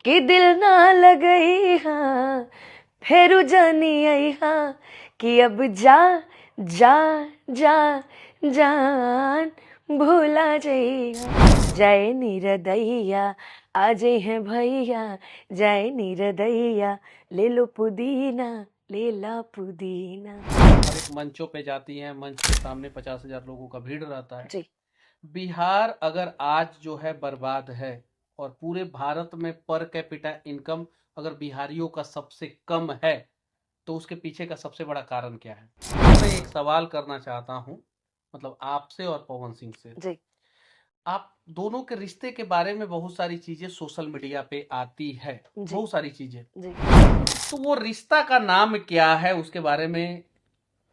कि दिल ना लगई हाँ फेरू जानी आई हाँ कि अब जा जा जा जान भूला जइहा जय निरदैया आज हैं भैया जय निरदैया ले लो पुदीना ले ला पुदीना। और एक मंचों पे जाती हैं, मंच के सामने 50,000 लोगों का भीड़ रहता है। जी बिहार अगर आज जो है बर्बाद है और पूरे भारत में पर कैपिटा इनकम अगर बिहारियों का सबसे कम है तो उसके पीछे का सबसे बड़ा कारण क्या है? मैं एक सवाल करना चाहता हूँ, मतलब आपसे और पवन सिंह से। जी आप दोनों के रिश्ते के बारे में बहुत सारी चीजें सोशल मीडिया पे आती है, जी बहुत सारी चीजें। जी तो वो रिश्ता का नाम क्या है, उसके बारे में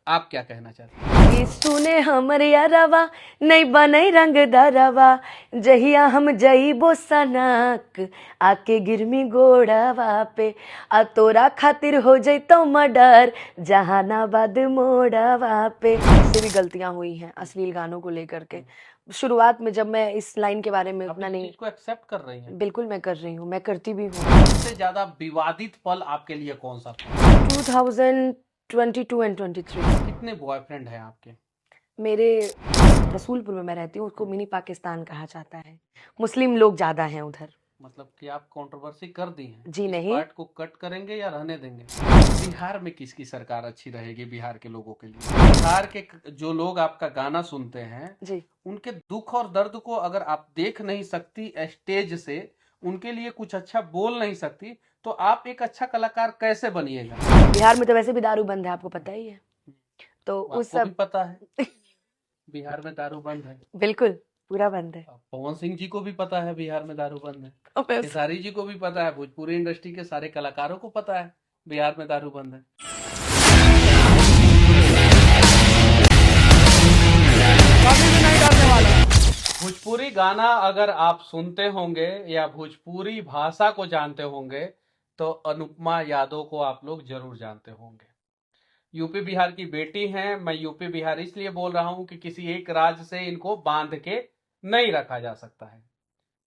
आप क्या कहना चाहते हैं? कि सुने हमर यारवा नहीं बनई रंगदारवा जहिया हम जईबो सनक आके गिरमी गोड़ावा पे आ तोरा खातिर हो जइतो मर्डर जहानाबाद मोड़ावा पे। इससे भी गलतियां हुई हैं अश्लील गानों को लेकर के। शुरुआत में जब मैं इस लाइन के बारे में आप उतना इस नहीं, चीज को एक्सेप्ट कर रही हैं? बिल्कुल मैं कर रही हूँ, मैं करती भी हूँ। सबसे ज्यादा विवादित पल आपके लिए कौन सा था? 2022 एंड 23। कितने बॉयफ्रेंड हैं आपके? मेरे रसूलपुर में मैं रहती हूँ, उसको मिनी पाकिस्तान कहा जाता है। मुस्लिम लोग ज़्यादा हैं उधर। मतलब कि आप कंट्रोवर्सी कर दी हैं। जी इस नहीं। पार्ट को कट करेंगे या रहने देंगे? बिहार में किसकी सरकार अच्छी रहेगी बिहार के लोगों के लिए? बिहार के जो लोग आपका गाना सुनते हैं जी उनके दुख और दर्द को अगर आप देख नहीं सकती स्टेज से, उनके लिए कुछ अच्छा बोल नहीं सकती, तो आप एक अच्छा कलाकार कैसे बनिएगा? बिहार में तो वैसे भी दारू बंद है, आपको पता ही है। तो उस आपको भी सब पता है बिहार में दारू बंद है। बिल्कुल पूरा बंद है। पवन सिंह जी को भी पता है बिहार में दारू बंद है। और मैं खेसारी जी को भी पता है, भोजपुरी इंडस्ट्री के सारे कलाकारों को पता है बिहार में दारू बंद है। कभी भी नहीं डरने वाला। भोजपुरी गाना अगर आप सुनते होंगे या भोजपुरी भाषा को जानते होंगे तो अनुपमा यादव को आप लोग जरूर जानते होंगे। यूपी बिहार की बेटी हैं। मैं यूपी बिहार इसलिए बोल रहा हूं कि किसी एक राज्य से इनको बांध के नहीं रखा जा सकता है।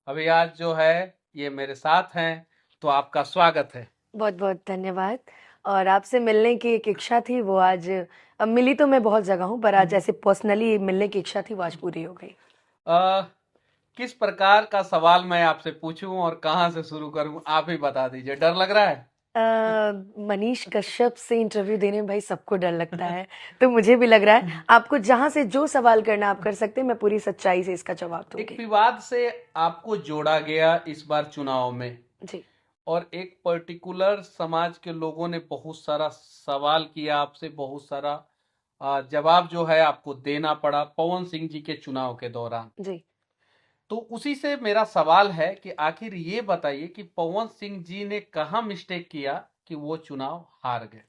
अभी आज जो है ये मेरे साथ हैं, तो आपका स्वागत है। बहुत बहुत धन्यवाद। और आपसे मिलने की एक इच्छा थी, वो आज अब मिली तो मैं बहुत जगह हूँ, पर आज ऐसे पर्सनली मिलने की इच्छा थी, वो आज पूरी हो गई। अ, किस प्रकार का सवाल मैं आपसे पूछूं और कहां से शुरू करूं, आप ही बता दीजिए। डर लग रहा है? मनीष कश्यप से इंटरव्यू देने में भाई सबको डर लगता है, तो मुझे भी लग रहा है। आपको जहां से जो सवाल करना आप कर सकते हैं, मैं पूरी सच्चाई से इसका जवाब एक दूंगी। विवाद से आपको जोड़ा गया इस बार चुनाव में, जी और एक पर्टिकुलर समाज के लोगों ने बहुत सारा सवाल किया आपसे, बहुत सारा जवाब जो है आपको देना पड़ा पवन सिंह जी के चुनाव के दौरान। जी तो उसी से मेरा सवाल है कि आखिर ये बताइए कि पवन सिंह जी ने कहाँ मिस्टेक किया कि वो चुनाव हार गए?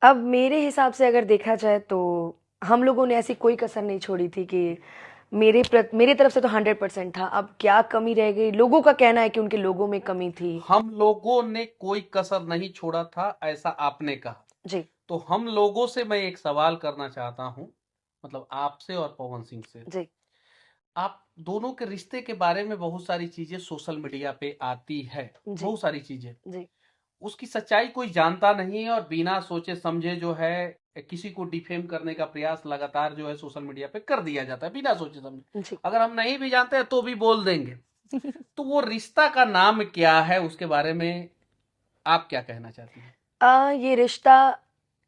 अब मेरे हिसाब से अगर देखा जाए तो हम लोगों ने ऐसी कोई कसर नहीं छोड़ी थी कि मेरे तरफ से तो 100% था। अब क्या कमी रह गई, लोगों का कहना है कि उनके लोगों में कमी थी। हम लोगों ने कोई कसर नहीं छोड़ा था ऐसा आपने कहा। जी तो हम लोगों से मैं एक सवाल करना चाहता हूं, मतलब आपसे और पवन सिंह से। जी आप दोनों के रिश्ते के बारे में बहुत सारी चीजें सोशल मीडिया पे आती है, जी बहुत सारी चीजें। जी उसकी सच्चाई कोई जानता नहीं है और बिना सोचे समझे जो है किसी को डिफेम करने का प्रयास लगातार जो है सोशल मीडिया पे कर दिया जाता है बिना सोचे समझे। जी अगर हम नहीं भी जानते हैं तो भी बोल देंगे। तो वो रिश्ता का नाम क्या है, उसके बारे में आप क्या कहना चाहती हैं? ये रिश्ता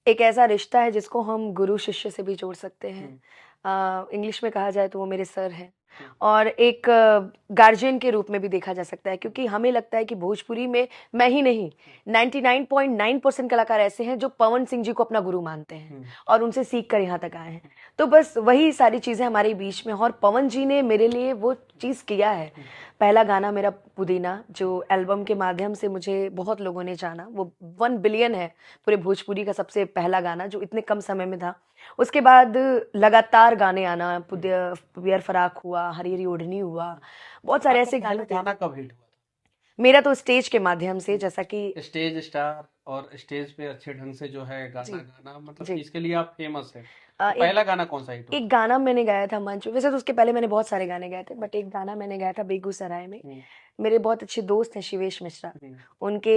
एक ऐसा रिश्ता है जिसको हम गुरु शिष्य से भी जोड़ सकते हैं। इंग्लिश में कहा जाए तो वो मेरे सर हैं। हम्म, और एक गार्जियन के रूप में भी देखा जा सकता है, क्योंकि हमें लगता है कि भोजपुरी में मैं ही नहीं, 99.9% कलाकार ऐसे हैं जो पवन सिंह जी को अपना गुरु मानते हैं हम्म, और उनसे सीख कर यहाँ तक आए हैं। तो बस वही सारी चीज़ें हमारे बीच में हैं, और पवन जी ने मेरे लिए वो चीज़ किया है। पहला गाना मेरा पुदीना, जो एल्बम के माध्यम से मुझे बहुत लोगों ने जाना, वो 1 बिलियन है पूरे भोजपुरी का सबसे पहला गाना जो इतने कम समय में था। उसके बाद लगातार गाने आना, पुदियर फराक हुआ, हरी हरी ओढ़नी हुआ, बहुत सारे आपका ऐसे पहला गाने थे। गाना कब हिट हुआ मेरा तो स्टेज के माध्यम से, जैसा कि था? स्टेज स्टार और स्टेज पे अच्छे ढंग से जो है गाना जी गाना, मतलब जी इसके लिए आप फेमस है। तो एक पहला गाना कौन सा हिट हुआ एक था? गाना मैंने गाया था मंच पे। वैसे तो उसके पहले मैंने बहुत सारे गाने गाए थे, बट एक गाना मैंने गाया था बेगूसराय में। हम्म, मेरे बहुत अच्छे दोस्त हैं शिवेश मिश्रा, उनके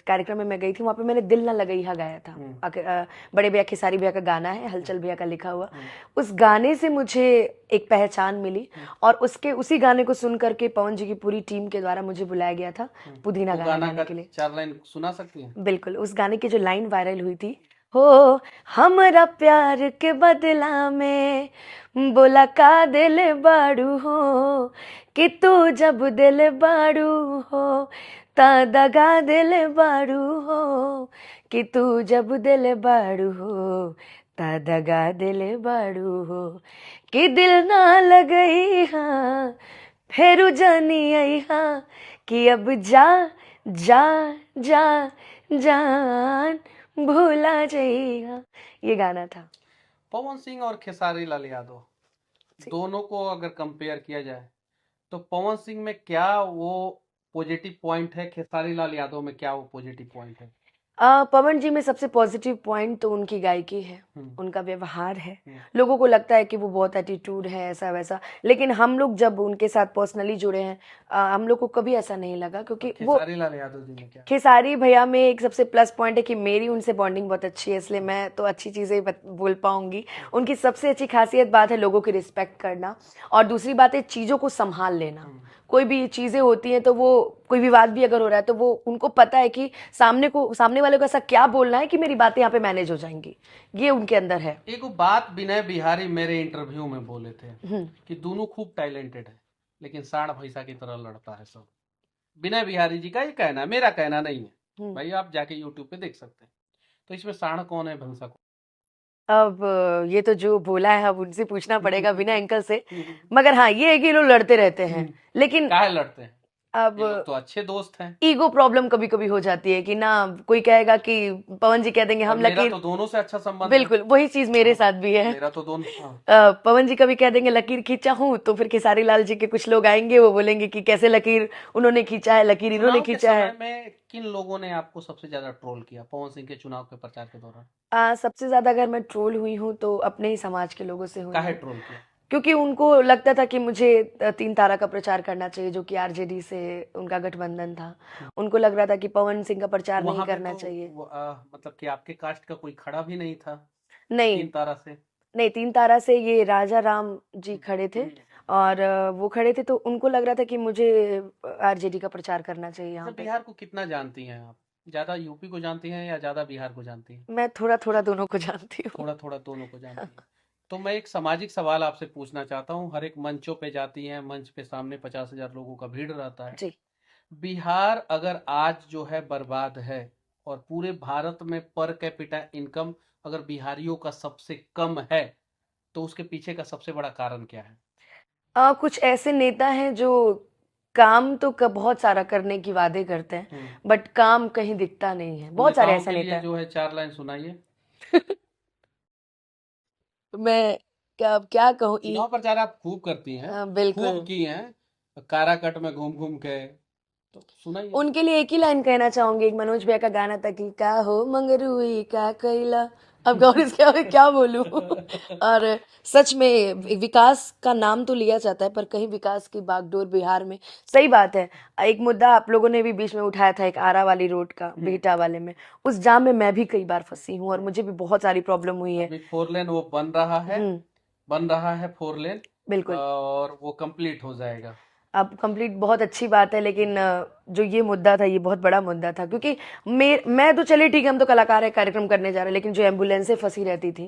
कार्यक्रम में मैं गई थी, वहाँ पे मैंने दिल ना लगई हा गाया था। बड़े भैया खेसारी भैया का गाना है, हलचल भैया का लिखा हुआ। उस गाने से मुझे एक पहचान मिली और उसी गाने को सुन करके पवन जी की पूरी टीम के द्वारा मुझे बुलाया गया था पुदीना वो गाना गाना गाने का के लिए। 4 लाइन सुना सकती हैं? बिल्कुल, उस गाने की जो लाइन वायरल हुई थी, हो हमरा प्यार के बदला में बोला का दिल बाड़ू हो, कि तू जब दिल बाड़ू हो ता दगा दिल बाड़ू हो, कि तू जब दिल बाड़ू हो ता दगा दिल बाड़ू हो, कि दिल ना लगई हाँ फेरू जानी आई हाँ, कि अब जा जा जा जान भूला जाइया। ये गाना था। पवन सिंह और खेसारी लाल यादव दोनों को अगर कंपेयर किया जाए तो पवन सिंह में क्या वो पॉजिटिव पॉइंट है, खेसारी लाल यादव में क्या वो पॉजिटिव पॉइंट है? पवन जी में सबसे पॉजिटिव पॉइंट तो उनकी गायकी है, हम्म, उनका व्यवहार है। हम्म। लोगों को लगता है कि वो बहुत एटीट्यूड है, ऐसा वैसा, लेकिन हम लोग जब उनके साथ पर्सनली जुड़े हैं, हम लोग को कभी ऐसा नहीं लगा, क्योंकि वो खेसारी लाल यादव जी में क्या? खेसारी भैया में एक सबसे प्लस पॉइंट है कि मेरी उनसे बॉन्डिंग बहुत अच्छी है, इसलिए मैं तो अच्छी चीज़ें बोल पाऊंगी। उनकी सबसे अच्छी खासियत बात है लोगों की रिस्पेक्ट करना, और दूसरी बात है चीज़ों को संभाल लेना। कोई भी चीज़ें होती हैं तो वो कोई विवाद भी अगर हो रहा है तो वो उनको पता है कि सामने वाले को ऐसा क्या बोलना है कि मेरी बातें यहाँ पे मैनेज हो जाएंगी, ये उनके अंदर है। एक बात विनय बिहारी मेरे इंटरव्यू में बोले थे कि दोनों खूब टैलेंटेड है लेकिन सांड भैंसा की तरह लड़ता है सब। विनय बिहारी जी का ये कहना है, मेरा कहना नहीं है भाई, आप जाके यूट्यूब पे देख सकते हैं। तो इसमें सांड कौन है, भैंसा कौन? अब ये तो जो बोला है अब उनसे पूछना पड़ेगा बिना अंकल से, मगर हाँ ये है कि लोग लड़ते रहते हैं, लेकिन काहे लड़ते हैं? अब ये लोग तो अच्छे दोस्त हैं। ईगो प्रॉब्लम कभी कभी हो जाती है कि ना, कोई कहेगा कि पवन जी कह देंगे और हम मेरा लकीर, तो दोनों से अच्छा संबंध है। बिल्कुल वही चीज मेरे साथ भी है। मेरा तो दोनों पवन जी कभी कह देंगे लकीर खींचा हूँ, तो फिर खेसारी लाल जी के कुछ लोग आएंगे, वो बोलेंगे कि कैसे लकीर उन्होंने खींचा है, लकीर इन्होंने चुनाव के खींचा है। समय में किन लोगों ने आपको सबसे ज्यादा ट्रोल किया पवन सिंह के चुनाव के प्रचार के दौरान? सबसे ज्यादा अगर मैं ट्रोल हुई हूँ तो अपने ही समाज के लोगों से हुई काहे हूँ, ट्रोल किया? क्योंकि उनको लगता था कि मुझे 3 तारा का प्रचार करना चाहिए, जो कि आरजेडी से उनका गठबंधन था। उनको लग रहा था कि पवन सिंह का प्रचार नहीं वहां पे करना तो चाहिए। मतलब कि आपके कास्ट का कोई खड़ा भी नहीं था नहीं 3 तारा से? नहीं, 3 तारा से ये राजा राम जी खड़े थे, और वो खड़े थे तो उनको लग रहा था कि मुझे आरजेडी का प्रचार करना चाहिए यहाँ अच्छा, पे। बिहार को कितना जानती हैं आप? ज्यादा यूपी को जानती हैं या ज्यादा बिहार को जानती हैं? मैं थोड़ा थोड़ा दोनों को जानती हूँ। थोड़ा थोड़ा दोनों को जानती हैं। तो मैं एक सामाजिक सवाल आपसे पूछना चाहता हूँ। हर एक मंचों पे जाती हैं, मंच पे सामने 50,000 लोगों का भीड़ रहता है। जी। बिहार अगर आज जो है बर्बाद है और पूरे भारत में पर कैपिटा इनकम अगर बिहारियों का सबसे कम है, तो उसके पीछे का सबसे बड़ा कारण क्या है? कुछ ऐसे नेता हैं जो काम तो बहुत सारा करने की वादे करते हैं, बट काम कहीं दिखता नहीं है। बहुत सारे नेताओं ऐसे के नेता लिए हैं। जो है 4 लाइन सुनाइए। मैं क्या क्या कहूँ चुनाव प्रचार आप खूब करती हैं, बिल्कुल। खूब की हैं, काराकट में घूम घूम के, तो सुनाइए। उनके लिए एक ही लाइन कहना चाहूंगी, एक मनोज भैया का गाना था कि का हो मंगरूई का कैला। अब गौर क्या क्या बोलूं। और सच में विकास का नाम तो लिया जाता है, पर कहीं विकास की बागडोर बिहार में। सही बात है। एक मुद्दा आप लोगों ने भी बीच में उठाया था, एक आरा वाली रोड का, बिहटा वाले में, उस जाम में मैं भी कई बार फंसी हूँ और मुझे भी बहुत सारी प्रॉब्लम हुई है। अभी 4 लेन वो बन रहा है, बन रहा है 4 लेन, बिल्कुल। और वो कंप्लीट हो जाएगा। अब कंप्लीट बहुत अच्छी बात है, लेकिन जो ये मुद्दा था ये बहुत बड़ा मुद्दा था, क्योंकि मैं तो चले ठीक है, हम तो कलाकार है, कार्यक्रम करने जा रहे हैं, लेकिन जो एम्बुलेंसें फंसी रहती थी,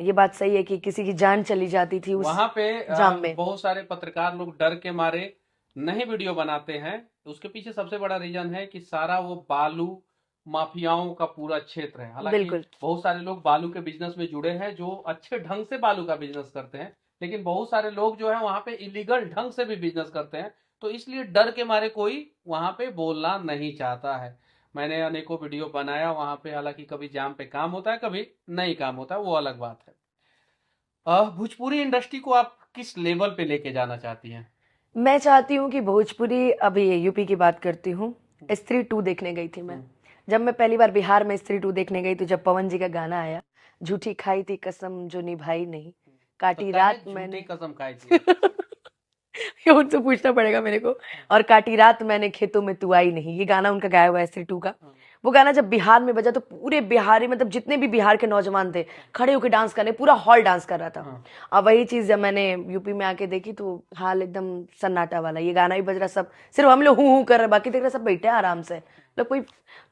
ये बात सही है कि किसी की जान चली जाती थी उस वहां पे जाम में। बहुत सारे पत्रकार लोग डर के मारे नहीं वीडियो बनाते हैं। उसके पीछे सबसे बड़ा रीजन है कि सारा वो बालू माफियाओं का पूरा क्षेत्र है। हालांकि बिल्कुल। बहुत सारे लोग बालू के बिजनेस में जुड़े हैं जो अच्छे ढंग से बालू का बिजनेस करते हैं, लेकिन बहुत सारे लोग जो है वहां पे इलीगल ढंग से भी बिजनेस करते हैं। तो इसलिए डर के मारे कोई वहां पे बोलना नहीं चाहता है। मैंने अनेकों वीडियो बनाया वहां पे, हालांकि कभी जाम पे काम होता है, कभी नहीं काम होता है, वो अलग बात है। भोजपुरी इंडस्ट्री को आप किस लेवल पे लेके जाना चाहती हैं? मैं चाहती हूँ कि भोजपुरी, अभी यूपी की बात करती हूँ, स्त्री 2 देखने गई थी मैं। जब मैं पहली बार बिहार में स्त्री 2 देखने गई, तो जब पवन जी का गाना आया, झूठी खाई थी कसम जो निभाई नहीं, काटी तो काहे रात झूठी मैंने। कसम खाई थी? ये उनसे पूछना पड़ेगा मेरे को। और काटी रात मैंने खेतों में तू आई नहीं, ये गाना उनका गाया हुआ है S3 का। वो गाना जब बिहार में बजा तो पूरे बिहारी, मतलब जितने भी बिहार के नौजवान थे खड़े होकर डांस करने, पूरा हॉल डांस कर रहा था। हाँ। अब वही चीज जब मैंने यूपी में आके देखी तो हाल एकदम सन्नाटा वाला, ये गाना ही बज रहा, सब सिर्फ हम लोग हूँ कर रहे, बाकी देख रहे सब बैठे हैं आराम से, मतलब कोई।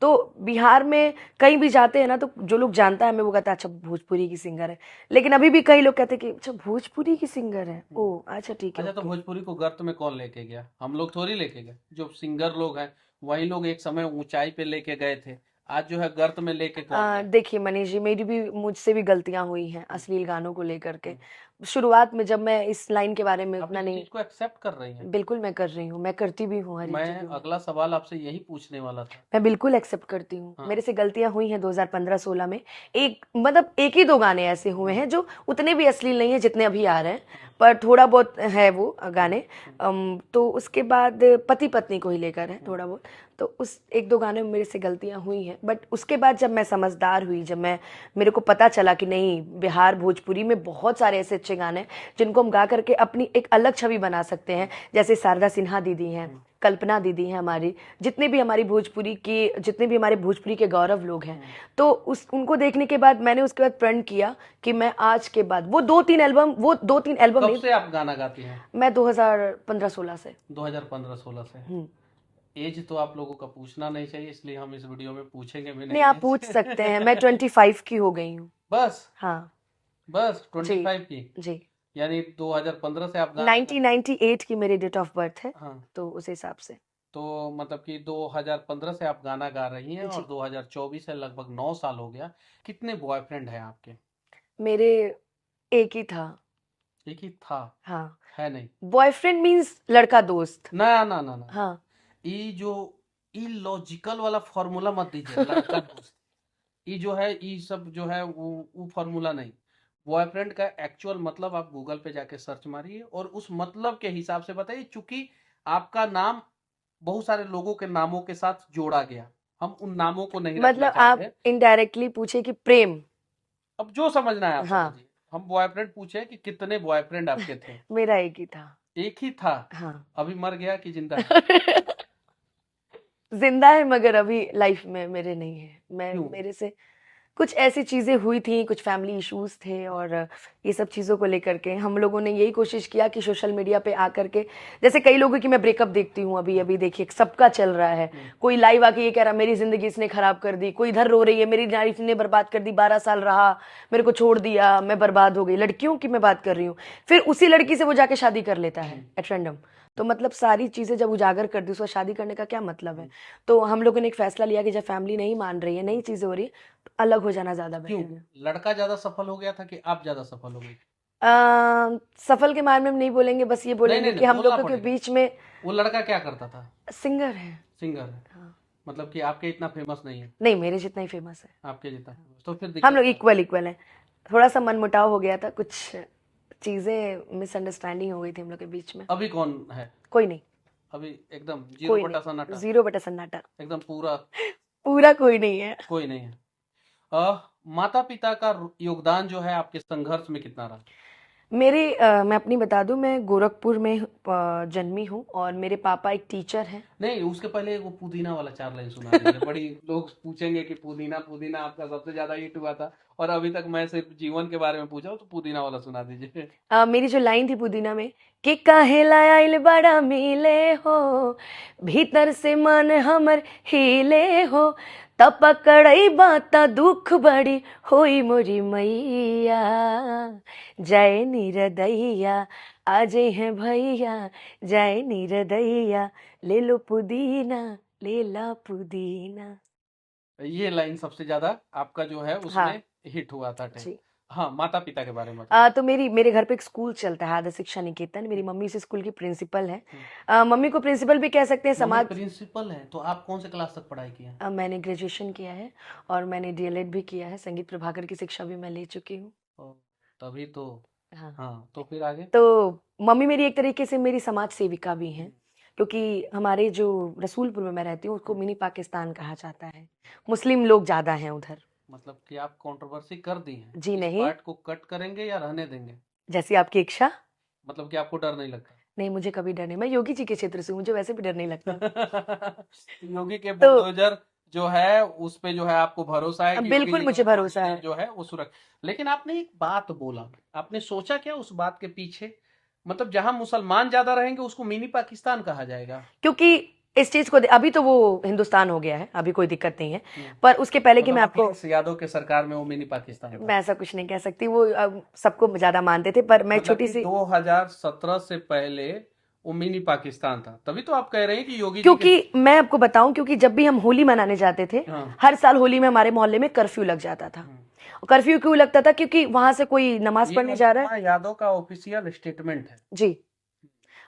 तो बिहार में कहीं भी जाते हैं ना तो जो लोग जानता है हमें वो कहता है अच्छा भोजपुरी की सिंगर है, लेकिन अभी भी कई लोग कहते हैं कि अच्छा भोजपुरी की सिंगर है, ओ अच्छा ठीक है अच्छा, तो ओके। भोजपुरी को गर्त में कौन लेके गया? हम लोग थोड़ी लेके गए। जो सिंगर लोग हैं वही लोग एक समय ऊंचाई पे लेके गए थे। आज जो है गर्त में लेके कौन गया? देखिए मनीष जी, मेरी भी, मुझसे भी गलतियां हुई हैं अश्लील गानों को लेकर के। शुरुआत में जब मैं इस लाइन के बारे में आप उतना इस नहीं, चीज को एक्सेप्ट कर रही हैं? बिल्कुल मैं कर रही हूँ, मैं करती भी हूँ हर एक मैं जगह में। अगला सवाल आपसे यही पूछने वाला था। मैं बिल्कुल एक्सेप्ट करती हूँ, हाँ। मेरे से गलतियां हुई हैं 2015-16 में। एक मतलब एक ही दो गाने ऐसे हुए हैं जो उतने भी अश्लील नहीं है जितने अभी आ रहे हैं, पर थोड़ा बहुत है वो गाने। तो उसके बाद पति पत्नी को ही लेकर है थोड़ा बहुत, तो उस एक दो गाने में मेरे से गलतियां हुई हैं। बट उसके बाद जब मैं समझदार हुई, जब मेरे को पता चला कि नहीं, बिहार भोजपुरी में बहुत सारे ऐसे अच्छे गाने हैं जिनको हम गा करके अपनी एक अलग छवि बना सकते हैं। जैसे शारदा सिन्हा दीदी हैं, कल्पना दीदी हैं हमारी, जितने भी हमारी भोजपुरी के, जितने भी हमारे भोजपुरी के गौरव लोग हैं, तो उनको देखने के बाद मैंने उसके बाद प्रण किया कि मैं आज के बाद वो दो तीन एल्बम कब नहीं, से आप गाना गाती हैं? मैं 2015-16 से। 2015-16 से। एज तो आप लोगों का पूछना नहीं चाहिए, इसलिए हम इस वीडियो में पूछेंगे भी नहीं, नहीं आप age। पूछ सकते हैं, मैं 25 की हो गई हूँ। बस हाँ बस जी 25 की? जी। यानी 2015 से आप गाना 1998 की मेरी डेट ऑफ बर्थ है, हाँ, तो उस हिसाब से। तो मतलब कि 2015 से आप गाना गा रही हैं और जी, 2024 से लगभग 9 साल हो गया। कितने बॉयफ्रेंड हैं आपके? मेरे एक ही था। एक ही था? हाँ, है नहीं? बॉयफ्रेंड मीन्स लड़का दोस्त। ना ना ना ना, हाँ, ये जो इलॉजिकल वाला फॉर्मूला मत दीजिए, लड़का दोस्त। ये जो है, ये सब जो है वो फॉर्मूला नहीं। बॉयफ्रेंड का एक्चुअल मतलब आप गूगल पे जाके सर्च मारिए और उस मतलब के हिसाब से बताइए, चूंकि आपका नाम बहुत सारे लोगों के नामों के साथ जोड़ा गया, हम उन नामों को नहीं रखना मतलब आप चाहते। इनडायरेक्टली पूछे कि प्रेम। अब जो समझना है आप हाँ, समझिए। हम बॉयफ्रेंड पूछे कि कितने बॉयफ्रेंड आपके थे? मेरा एक ही था। एक ही था? हाँ। अभी मर गया कि जिंदा है? जिंदा है मगर अभी लाइफ में मेरे नहीं है। मैं, क्यों? मेरे से कुछ ऐसी चीजें हुई थी, कुछ फैमिली इश्यूज थे, और ये सब चीजों को लेकर के हम लोगों ने यही कोशिश किया कि सोशल मीडिया पे आकर के, जैसे कई लोगों की मैं ब्रेकअप देखती हूँ, अभी अभी देखिए सबका चल रहा है, कोई लाइव आके ये कह रहा मेरी जिंदगी इसने खराब कर दी, कोई इधर रो रही है मेरी लाइफ ने बर्बाद कर दी, 12 साल रहा, मेरे को छोड़ दिया, मैं बर्बाद हो गई। लड़कियों की मैं बात कर रही हूँ, फिर उसी लड़की से वो जाके शादी कर लेता है एट रैंडम। तो मतलब सारी चीजें जब उजागर कर दी, उसको शादी करने का क्या मतलब है? तो हम लोगों ने एक फैसला लिया कि जब फैमिली नहीं मान रही है, नई चीजें हो रही है, तो अलग हो जाना ज्यादा क्यों? बेटर है। लड़का ज्यादा सफल हो गया था कि आप ज्यादा सफल हो गई? सफल के मामले में नहीं बोलेंगे, बस ये नहीं बोलेंगे नहीं कि नहीं, हम बोलना लोगों के पड़ेगा। बीच में वो लड़का क्या करता था? सिंगर है। सिंगर है? हाँ। मतलब कि आपके इतना फेमस नहीं है? नहीं, मेरे जितना ही फेमस है। आपके जितना फेमस, तो फिर हम दिक्कत लोग क्या है? इक्वल इक्वल हैं। थोड़ा सा मनमुटाव हो गया था, कुछ चीजें मिसअंडरस्टैंडिंग हो गई थी हम लोग के बीच में। अभी कौन है? कोई नहीं। अभी एकदम जीरो कोई बटा नहीं, सन्नाटा? 0/सन्नाटा। एकदम पूरा? पूरा कोई नहीं है। कोई नहीं है। माता पिता का योगदान जो है आपके संघर्ष में कितना रहा? मैं अपनी बता दूं, मैं गोरखपुर में जन्मी हूँ, और मेरे पापा एक टीचर हैं। नहीं, उसके पहले वो पुदीना वाला 4 लाइन सुना दीजिए। बड़ी लोग पूछेंगे कि पुदीना पुदीना आपका सबसे ज्यादा हिट हुआ था, और अभी तक मैं सिर्फ जीवन के बारे में पूछा हूं, तो पुदीना वाला सुना दीजिए। मेरी जो लाइन थी पुदीना में, कि काहे लाइल बड़ा मिले हो, भीतर से मन हमर हिले हो, तब पकड़ई बाता दुख बड़ी होई मोरी मैया, जय निरदैया, आजे हैं भैया, जय निरदैया, ले लो पुदीना, ले ला पुदीना। ये लाइन सबसे ज्यादा आपका जो है हाँ उसमें हिट हुआ था टाइम। जी। हाँ, माता पिता के बारे में बताइए। तो मेरे घर पे एक स्कूल चलता है, आदर्श शिक्षा निकेतन। मेरी मम्मी उस स्कूल की प्रिंसिपल है। मम्मी को प्रिंसिपल भी कह सकते हैं, मम्मी समाज। प्रिंसिपल है तो आप कौन से क्लास तक पढ़ाई किए हैं? मैंने ग्रेजुएशन किया है, और मैंने डीएलएड भी किया है, संगीत प्रभाकर की शिक्षा भी मैं ले चुकी हूँ। ओ, तभी तो। हाँ। हाँ, तो फिर आगे? तो मम्मी मेरी एक तरीके से मेरी समाज सेविका भी हैं, क्योंकि हमारे जो रसूलपुर में मैं रहती हूँ उसको मिनी पाकिस्तान कहा जाता है, मुस्लिम लोग ज्यादा हैं उधर। मतलब कि आप कंट्रोवर्सी कर दी हैं। जी इस नहीं, पार्ट को कट करेंगे या रहने देंगे? जैसी आपकी इच्छा। मतलब कि आपको डर नहीं लगता? नहीं, मुझे कभी डर नहीं, मैं योगी जी के क्षेत्र से हूँ, मुझे वैसे भी डर नहीं लगता। योगी के तो बुलडोजर जो है उस पे जो है आपको भरोसा है कि योगी बिल्कुल जी मुझे का भरोसा प्रोटेक्शन है, जो है वो सुरक्षित। लेकिन आपने एक बात बोला, आपने सोचा क्या उस बात के पीछे? मतलब जहां मुसलमान ज्यादा रहेंगे उसको मिनी पाकिस्तान कहा जाएगा। क्योंकि इस चीज को अभी तो वो हिंदुस्तान हो गया है, अभी कोई दिक्कत नहीं है, पर उसके पहले कि मतलब मैं आपको, अखिलेश यादव के सरकार में वो मिनी पाकिस्तान था। मैं ऐसा कुछ नहीं कह सकती, वो सबको ज्यादा मानते थे, पर मैं मतलब छोटी कि सी, 2017 से पहले वो मिनी पाकिस्तान था, तभी तो आप कह रहे हैं कि योगी जी के। क्योंकि मैं आपको बताऊं, क्योंकि जब भी हम होली मनाने जाते थे, हाँ। हर साल होली में हमारे मोहल्ले में कर्फ्यू लग जाता था। कर्फ्यू क्यों लगता था? क्योंकि वहां से कोई नमाज ये पढ़ने जा रहा है, अनुपमा यादव का ऑफिशियल स्टेटमेंट है। जी,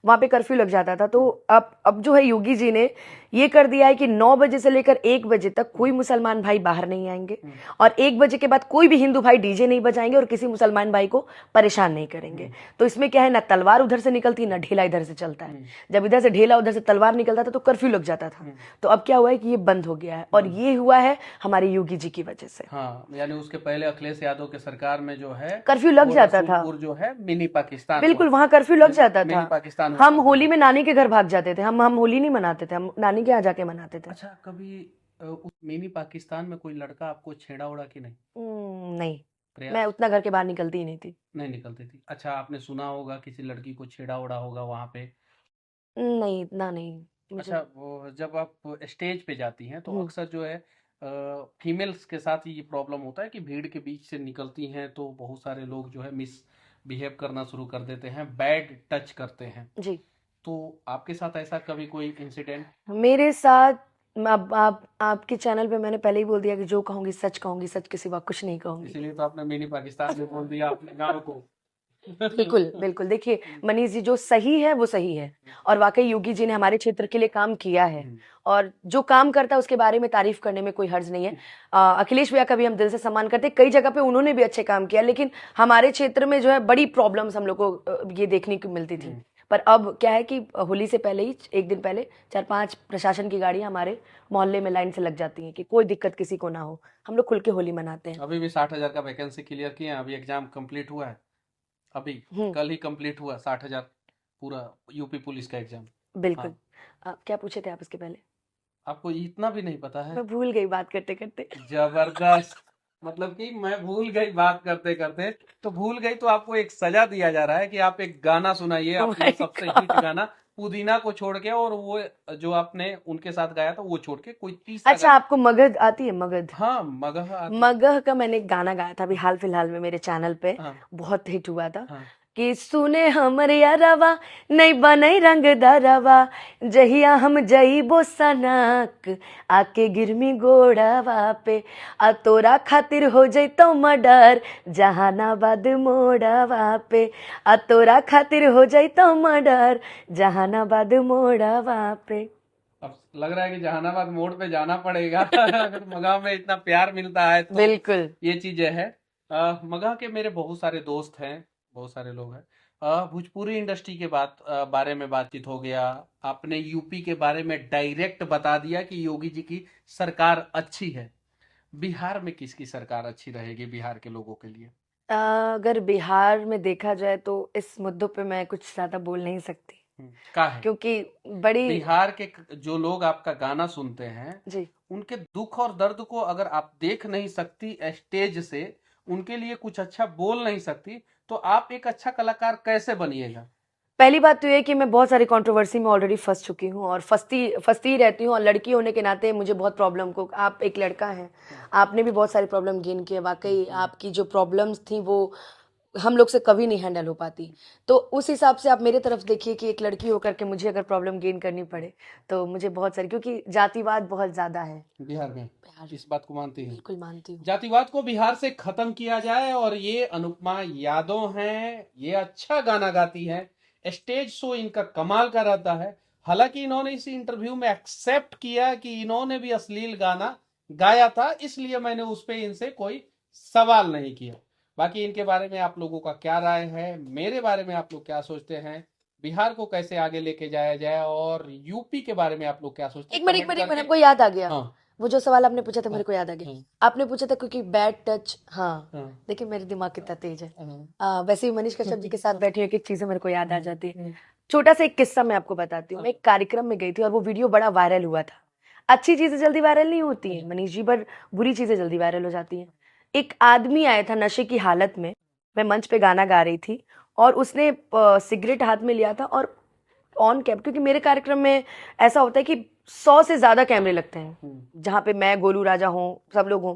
वहां पे कर्फ्यू लग जाता था। तो अब जो है योगी जी ने ये कर दिया है कि 9 बजे से लेकर 1 बजे तक कोई मुसलमान भाई बाहर नहीं आएंगे, और 1 बजे के बाद कोई भी हिंदू भाई डीजे नहीं बजाएंगे और किसी मुसलमान भाई को परेशान नहीं करेंगे। तो इसमें क्या है, ना तलवार उधर से निकलती, ना ढेला इधर से चलता है। जब इधर से ढेला उधर से तलवार निकलता था तो कर्फ्यू लग जाता था। तो अब क्या हुआ है कि ये बंद हो गया है, और ये हुआ है हमारे योगी जी की वजह से। हाँ, यानी उसके पहले अखिलेश यादव के सरकार में जो है कर्फ्यू लग वो जाता था, रसूलपुर जो है मिनी पाकिस्तान बिल्कुल हुआ, वहां कर्फ्यू लग जाता मिनी था। पाकिस्तान हुआ हम करता होली था। में नानी के घर भाग जाते थे, हम होली नहीं मनाते थे, हम नानी के यहाँ जाके मनाते थे। अच्छा, कभी उस मिनी पाकिस्तान में कोई लड़का आपको छेड़ा उड़ा कि नहीं? नहीं, मैं प्रयास उतना घर के बाहर निकलती ही नहीं थी। नहीं निकलती थी। अच्छा, आपने सुना होगा किसी लड़की को छेड़ा उड़ा होगा वहां पे? नहीं, इतना नहीं मुझे। अच्छा, वो जब आप स्टेज पे जाती हैं तो हम्म, अक्सर जो है फीमेल्स के साथ ये प्रॉब्लम होता है कि भीड़ के बीच से निकलती हैं तो बहुत सारे लोग जो है मिस बिहेव करना शुरू कर देते हैं, बैड टच करते हैं। जी, तो आपके साथ ऐसा कभी कोई इंसिडेंट? मेरे साथ, आप आपके चैनल पे मैंने पहले ही बोल दिया कि जो कहूंगी सच के सिवा कुछ नहीं कहूंगी। इसीलिए तो आपने मिनी पाकिस्तान में बोल दिया अपने गाँव को। बिल्कुल बिल्कुल, देखिए मनीष जी, जो सही है वो सही है, और वाकई योगी जी ने हमारे क्षेत्र के लिए काम किया है, और जो काम करता है उसके बारे में तारीफ करने में कोई हर्ज नहीं है। अखिलेश भैया का भी हम दिल से सम्मान करते हैं, कई जगह पे उन्होंने भी अच्छे काम किया, लेकिन हमारे क्षेत्र में जो है बड़ी प्रॉब्लम्स हम लोग को ये देखने को मिलती थी। पर अब क्या है कि होली से पहले ही, एक दिन पहले 4-5 प्रशासन की गाड़ियां हमारे मोहल्ले में लाइन से लग जाती हैं कि कोई दिक्कत किसी को ना हो। हम लोग खुल के होली मनाते हैं। अभी भी 60,000 का वैकेंसी क्लियर किए हैं, अभी एग्जाम कंप्लीट हुआ है, अभी हम्म, कल ही कंप्लीट हुआ 60,000 पूरा यूपी पुलिस का एग्जाम। बिल्कुल। हाँ, क्या पूछे थे आप इसके पहले? आपको इतना भी नहीं पता है? मैं भूल गई बात करते करते। जबरदस्त। मतलब कि मैं भूल गई बात करते करते, तो भूल गई तो आपको एक सजा दिया जा रहा है कि आप एक गाना सुनाइए, Oh अपना my सबसे हिट God! गाना, पुदीना को छोड़ के, और वो जो आपने उनके साथ गाया था वो छोड़ के कोई तीसरा अच्छा, गाना। आपको मगध आती है? मगध, हाँ, मगह आती। मगह का मैंने एक गाना गाया था अभी हाल फिलहाल में मेरे चैनल पे, हाँ बहुत हिट हुआ था हाँ। कि सुने हमर यारवा नहीं बनई रंग दरवा, जहिया हम जईबो सनक आके गिरमी गोड़वा पे, आ तोरा खातिर हो जैतो मर्डर जहानाबाद मोड़वा पे, आ तोरा खातिर हो जैतो मर्डर जहानाबाद मोड़वा पे। अब लग रहा है कि जहानाबाद मोड़ पे जाना पड़ेगा। अगर मगह में इतना प्यार मिलता है तो बिल्कुल। ये चीजें हैं। मगह के मेरे बहुत सारे दोस्त हैं, बहुत सारे लोग हैं। भोजपुरी इंडस्ट्री के बारे में बातचीत हो गया, आपने यूपी के बारे में डायरेक्ट बता दिया कि योगी जी की सरकार अच्छी है। बिहार में किसकी सरकार अच्छी रहेगी बिहार के लोगों के लिए? अगर बिहार में देखा जाए तो इस मुद्दों पे मैं कुछ ज्यादा बोल नहीं सकती, का है क्योंकि बड़ी, बिहार के जो लोग आपका गाना सुनते हैं, जी, उनके दुख और दर्द को अगर आप देख नहीं सकती स्टेज से, उनके लिए कुछ अच्छा बोल नहीं सकती, तो आप एक अच्छा कलाकार कैसे बनिएगा? पहली बात तो ये है कि मैं बहुत सारी कंट्रोवर्सी में ऑलरेडी फंस चुकी हूँ, और फंसती फंसती ही रहती हूँ, और लड़की होने के नाते मुझे बहुत प्रॉब्लम को, आप एक लड़का हैं, आपने भी बहुत सारी प्रॉब्लम गेन किए, वाकई आपकी जो प्रॉब्लम्स थी वो हम लोग से कभी नहीं हैंडल हो पाती। तो उस हिसाब से आप मेरे तरफ देखिए कि एक लड़की होकर के मुझे अगर प्रॉब्लम गेन करनी पड़े, तो मुझे बहुत सारी, क्योंकि जातिवाद बहुत ज्यादा है बिहार में बिहार। इस बात को मानती हैं? बिल्कुल मानती हूँ। जातिवाद को बिहार से खत्म किया जाए, और ये अनुपमा यादव हैं, ये अच्छा गाना गाती हैं, स्टेज शो इनका कमाल का रहता है। हालांकि इन्होंने इस इंटरव्यू में एक्सेप्ट किया कि इन्होंने भी अश्लील गाना गाया था, इसलिए मैंने उस पर इनसे कोई सवाल नहीं किया। बाकी इनके बारे में आप लोगों का क्या राय है, मेरे बारे में आप लोग क्या सोचते हैं, बिहार को कैसे आगे लेके जाया जाए, और यूपी के बारे में आप लोग क्या सोचते हैं, एक मिनट कमेंट करके। हमको याद आ गया, हाँ वो जो सवाल आपने पूछा था मेरे को याद आ गया। हाँ आपने पूछा था क्योंकि बैड टच, हाँ, हाँ देखिए मेरे दिमाग कितना तेज है। हाँ वैसे भी मनीष कश्यप जी के साथ बैठी हुई एक चीजें मेरे को याद आ जाती है। छोटा सा एक किस्सा मैं आपको बताती हूँ। मैं एक कार्यक्रम में गई थी और वो वीडियो बड़ा वायरल हुआ था। अच्छी चीजें जल्दी वायरल नहीं होती हैं मनीष जी, पर बुरी चीजें जल्दी वायरल हो जाती हैं। एक आदमी आया था नशे की हालत में, मैं मंच पे गाना गा रही थी और उसने सिगरेट हाथ में लिया था और ऑन कैम, क्योंकि मेरे कार्यक्रम में ऐसा होता है कि 100 से ज्यादा कैमरे लगते हैं, जहाँ पे मैं, गोलू राजा हूँ, सब लोग हों।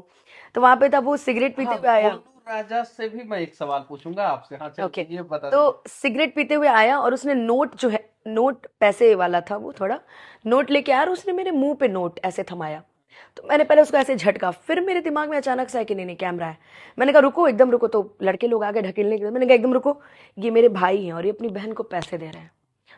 तो वहां पे था, वो सिगरेट पीते हाँ, हुए आया। गोलू राजा से भी मैं एक सवाल पूछूंगा आपसे। हाँ चल, ओके, ये बता दीजिए। तो सिगरेट पीते हुए आया और उसने नोट जो है, नोट पैसे वाला था वो, थोड़ा नोट लेके आया और उसने मेरे मुंह पे नोट ऐसे थमाया। तो मैंने पहले उसको ऐसे झटका, फिर मेरे दिमाग में अचानक से आया कि नहीं नहीं कैमरा है। मैंने कहा रुको, एकदम रुको। तो लड़के लोग आगे ढकेलने के लिए, मैंने कहा एकदम रुको, ये मेरे भाई हैं और ये अपनी बहन को पैसे दे रहे हैं।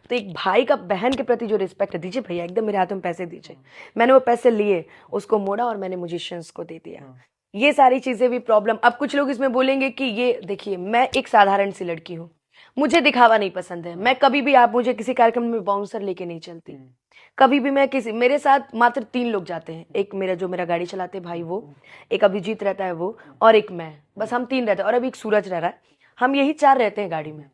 तो एक भाई का बहन के प्रति जो रिस्पेक्ट है, दीजिए भैया, एकदम मेरे हाथों में पैसे दीजिए। मैंने वो पैसे लिए, उसको मोड़ा और मैंने म्यूजिशियंस को दे दिया। ये सारी चीजें भी प्रॉब्लम। अब कुछ लोग इसमें बोलेंगे कि ये देखिए, मैं एक साधारण सी लड़की हूँ, मुझे दिखावा नहीं पसंद है। मैं कभी भी, आप मुझे किसी कार्यक्रम में बाउंसर लेके नहीं चलती। कभी भी मैं किसी, मेरे साथ मात्र 3 लोग जाते हैं, एक मेरा जो मेरा गाड़ी चलाते हैं भाई वो, एक अभिजीत रहता है वो, और एक मैं, बस हम 3 रहते हैं, और अभी एक सूरज रह रहा है। हम यही 4 रहते हैं गाड़ी में।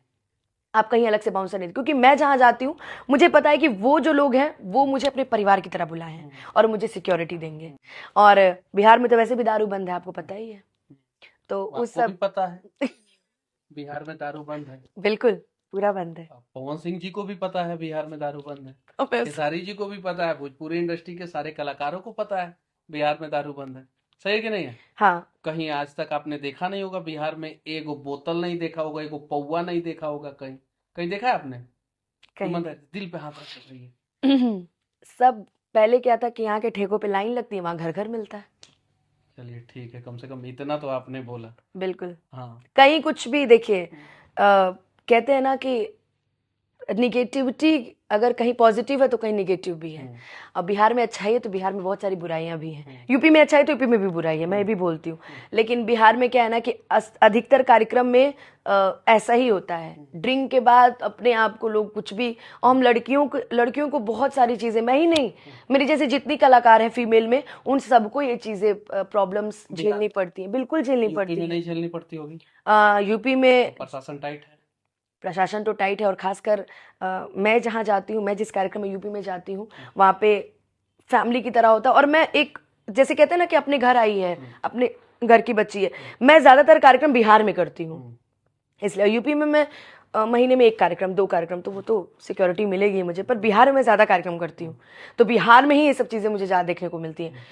आप कहीं अलग से बाउंसर नहीं, क्योंकि मैं जहां जाती हूँ मुझे पता है कि वो जो लोग हैं वो मुझे अपने परिवार की तरह बुलाए हैं और मुझे सिक्योरिटी देंगे। और बिहार में तो वैसे भी दारू बंद है, आपको पता ही है। तो उस आपको भी सब पता है बिहार में दारू बंद है। बिल्कुल पूरा बंद है। अब पवन सिंह जी को भी पता है बिहार में दारू बंद है। और मैं खेसारी जी को भी पता है, भोजपुरी इंडस्ट्री के सारे कलाकारों को पता है बिहार में दारू बंद है। सही है कि नहीं है? हाँ, कहीं आज तक आपने देखा नहीं होगा बिहार में, एगो बोतल नहीं देखा होगा, एगो पौवा नहीं देखा होगा। कहीं कहीं देखा है आपने? कहीं ईमानदारी, दिल पे हाथ रख रही है। नहीं। सब पहले क्या था कि यहाँ के ठेकों पे लाइन लगती है, वहां घर घर मिलता है। चलिए ठीक है, कम से कम इतना तो आपने बोला। बिल्कुल। हाँ। कहीं कुछ भी देखिए, कहते हैं ना कि निगेटिविटी अगर कहीं पॉजिटिव है तो कहीं निगेटिव भी है। अब बिहार में अच्छाई है तो बिहार में बहुत सारी बुराइयां भी हैं। यूपी में अच्छाई है तो यूपी में भी बुराई है, मैं भी बोलती हूँ। लेकिन बिहार में क्या है ना कि अधिकतर कार्यक्रम में ऐसा ही होता है। ड्रिंक के बाद अपने आप को लोग कुछ भी, और हम लड़कियों को बहुत सारी चीजें, मैं ही नहीं, मेरी जैसे जितनी कलाकार हैं फीमेल में, उन सबको ये चीजें प्रॉब्लम्स झेलनी पड़ती हैं। बिल्कुल झेलनी यूपी पड़ती में हैं। नहीं झेलनी पड़ती होगी? यूपी में प्रशासन टाइट है। प्रशासन तो टाइट है, और खासकर मैं जहाँ जाती हूँ, मैं जिस कार्यक्रम में यूपी में जाती हूँ, वहाँ पे फैमिली की तरह होता है। और मैं एक, जैसे कहते हैं ना कि अपने घर आई है, अपने घर की बच्ची है। मैं ज्यादातर कार्यक्रम बिहार में करती हूँ, इसलिए यूपी में मैं महीने में 1 कार्यक्रम 2 कार्यक्रम, तो वो तो सिक्योरिटी मिलेगी मुझे, पर बिहार में मैं ज्यादा कार्यक्रम करती हूँ। तो बिहार में ही ये सब चीजें मुझे ज्यादा देखने को मिलती हैं।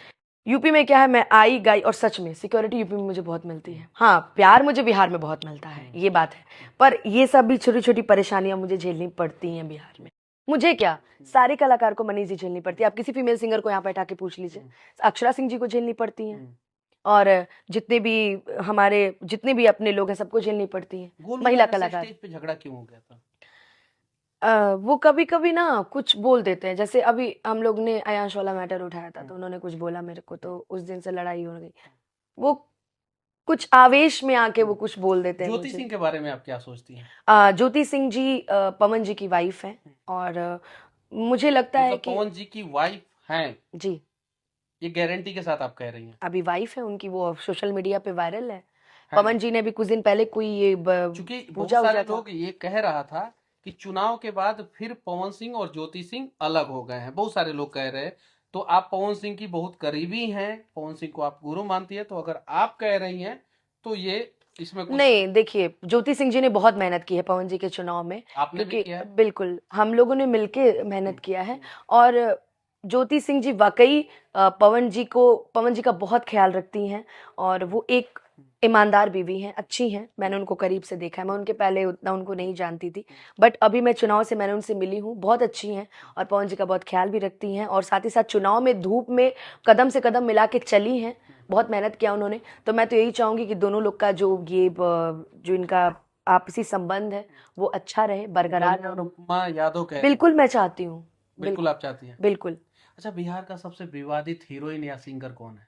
यूपी में क्या है, मैं आई गई, और सच में सिक्योरिटी यूपी में मुझे बहुत मिलती है। हाँ, प्यार मुझे बिहार में बहुत मिलता है, ये बात है। पर ये सब भी छोटी छोटी परेशानियां मुझे झेलनी पड़ती हैं बिहार में। मुझे क्या, सारे कलाकार को मनीष जी झेलनी पड़ती है। आप किसी फीमेल सिंगर को यहाँ बैठा के पूछ लीजिए, अक्षरा सिंह जी को झेलनी पड़ती हैं, और जितने भी हमारे, जितने भी अपने लोग हैं, सबको झेलनी पड़ती हैं गोलू महिला राजा से कलाकार। स्टेज पे झगड़ा क्यों हो गया था? वो कभी कभी ना कुछ बोल देते हैं, जैसे अभी हम लोग ने अयांश वाला मैटर उठाया था, तो उन्होंने कुछ बोला मेरे को, तो उस दिन से लड़ाई हो गई। वो कुछ आवेश में आके वो कुछ बोल देते हैं ज्योति मुझे। सिंह के बारे में आप क्या सोचती हैं? ज्योति सिंह जी पवन जी की वाइफ हैं, और मुझे लगता है मतलब कि पवन जी की वाइफ हैं, जी, ये गारंटी के साथ आप कह रही हैं? अभी वाइफ है उनकी, वो सोशल मीडिया पे वायरल है। है ना? पवन जी ने भी कुछ दिन पहले कोई ये क्योंकि बहुत पूजा सारे उजा था। लोग ये कह रहा था कि चुनाव के बाद फिर पवन सिंह और ज्योति सिंह अलग हो गए हैं, बहुत सारे लोग कह रहे हैं। तो आप पवन सिंह की बहुत करीबी हैं, पवन सिंह को आप गुरु मानती है, तो अगर आप कह रही हैं तो ये इसमें कुछ नहीं, देखिए, ज्योति सिंह जी ने बहुत मेहनत की है पवन जी के चुनाव में, आपने भी क्योंकि किया है। बिल्कुल हम लोगों ने मिलके मेहनत किया है। और ज्योति सिंह जी वाकई पवन जी का बहुत ख्याल रखती हैं, और वो एक ईमानदार बीवी हैं, अच्छी हैं। मैंने उनको करीब से देखा है, मैं उनके पहले उतना उनको नहीं जानती थी, बट अभी मैं चुनाव से मैंने उनसे मिली हूँ, बहुत अच्छी हैं, और पवन जी का बहुत ख्याल भी रखती हैं, और साथ ही साथ चुनाव में धूप में कदम से कदम मिला के चली हैं, बहुत मेहनत किया उन्होंने। तो मैं तो यही चाहूंगी कि दोनों लोग का जो इनका आपसी संबंध है वो अच्छा रहे, बरकरार गोलू और रहे। उपमा यादव कह रही हैं। बिल्कुल मैं चाहती हूँ, बिल्कुल आप चाहती हैं? बिल्कुल। अच्छा, बिहार का सबसे विवादित हीरोइन या सिंगर कौन है?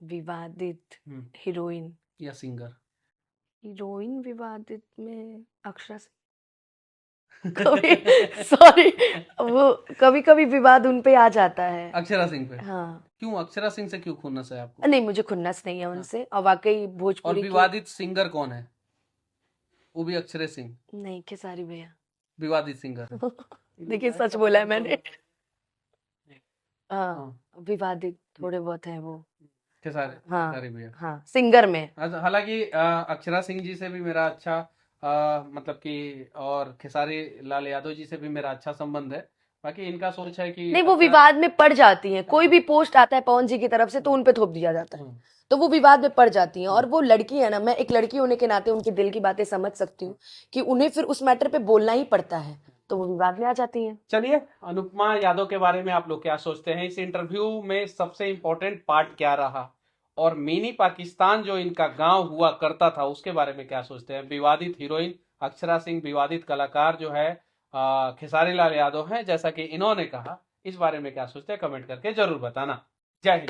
विवादित हम्म, हीरोइन, या सिंगर? विवादित में अक्षरा सिंह। कभी सॉरी, वो कभी कभी विवाद उन पे आ जाता है। अक्षरा सिंह पे? हाँ, क्यों अक्षरा सिंह से क्यों खुन्नस है आपको? नहीं, मुझे खुन्नस नहीं है उनसे, और वाकई और भोजपुरी की विवादित सिंगर कौन है? वो भी अक्षरे सिंह? नहीं, खेसारी भैया। विवादित सिंगर। देखिए सच बोला है मैंने। हाँ हाँ, विवादित थोड़े बहुत है वो। खेसारी हाँ खेसारी भैया। हाँ सिंगर में। हालांकि अक्षरा सिंह जी से भी मेरा अच्छा मतलब कि, और खेसारी लाल यादव जी से भी मेरा अच्छा संबंध है। बाकी इनका सोच है कि नहीं वो अक्षरा। विवाद में पड़ जाती हैं, कोई भी पोस्ट आता है पवन जी की तरफ से तो उन पे थोप दिया जाता है, हम्म, तो वो विवाद में पड़ जाती हैं। और वो लड़की है ना, मैं एक लड़की होने के नाते उनके दिल की बातें समझ सकती हूँ कि उन्हें फिर उस मैटर पे बोलना ही पड़ता है, तो वो विवाद में आ जाती हैं। चलिए, अनुपमा यादव के बारे में आप लोग क्या सोचते हैं? इस इंटरव्यू में सबसे इम्पोर्टेंट पार्ट क्या रहा, और मिनी पाकिस्तान जो इनका गांव हुआ करता था उसके बारे में क्या सोचते हैं? विवादित हीरोइन अक्षरा सिंह, विवादित कलाकार जो है खेसारी लाल यादव हैं, जैसा कि इन्होंने कहा। इस बारे में क्या सोचते हैं कमेंट करके जरूर बताना। जय हिंद।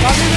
काफी